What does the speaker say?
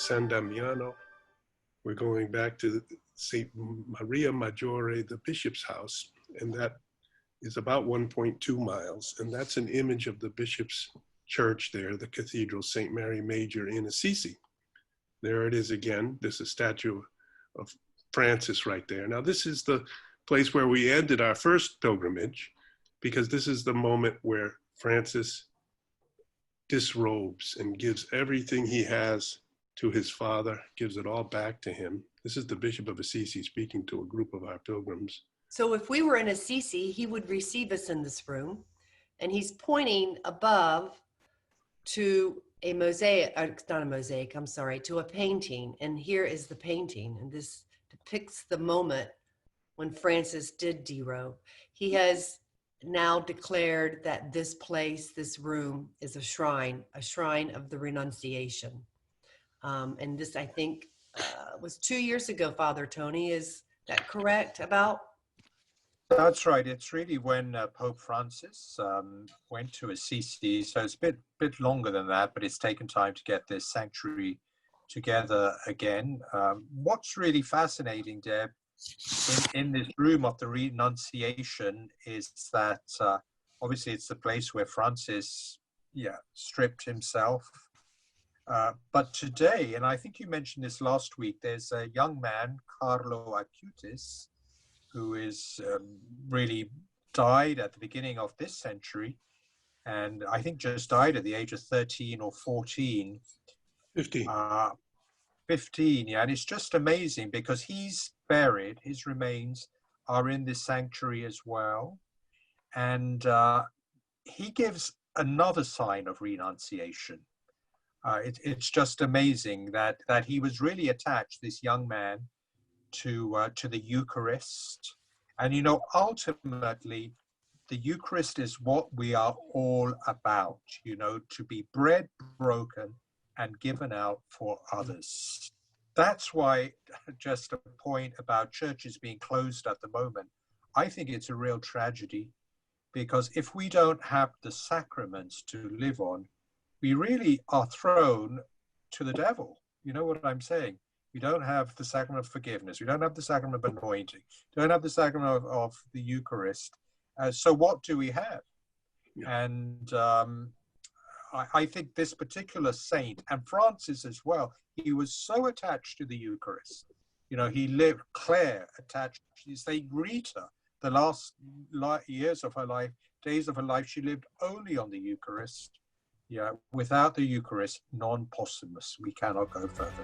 San Damiano. We're going back to St. Maria Maggiore, the bishop's house, and that is about 1.2 miles. And that's an image of the bishop's church there, the Cathedral St. Mary Major in Assisi. There it is again. There's a statue of Francis right there. Now, this is the place where we ended our first pilgrimage, because this is the moment where Francis disrobes and gives everything he has to his Father, gives it all back to him. This is the Bishop of Assisi speaking to a group of our pilgrims. So if we were in Assisi, he would receive us in this room, and he's pointing above to a mosaic, not a mosaic, I'm sorry, to a painting. And here is the painting, and this depicts the moment when Francis did derobe. He has now declared that this place, this room, is a shrine of the Renunciation. And this, I think, was 2 years ago, Father Tony. Is that correct about? That's right. It's really when Pope Francis went to Assisi. So it's a bit longer than that, but it's taken time to get this sanctuary together again. What's really fascinating, Deb, in this room of the Renunciation is that obviously it's the place where Francis, stripped himself. But today, and I think you mentioned this last week, there's a young man, Carlo Acutis, who is really died at the beginning of this century, and I think just died at the age of 13 or 14. 15. 15, yeah, and it's just amazing because he's buried, his remains are in this sanctuary as well, and he gives another sign of renunciation. It's just amazing that he was really attached, this young man, to the Eucharist. And ultimately the Eucharist is what we are all about, to be bread broken and given out for others. That's why, just a point about churches being closed at the moment, I think it's a real tragedy, because if we don't have the sacraments to live on, we really are thrown to the devil. You know what I'm saying? We don't have the sacrament of forgiveness. We don't have the sacrament of anointing. We don't have the sacrament of the Eucharist. So what do we have? Yeah. And I think this particular saint, and Francis as well, he was so attached to the Eucharist. He lived, Claire attached, you say Rita, the last years of her life, days of her life, she lived only on the Eucharist. Yeah, without the Eucharist, non possumus, we cannot go further.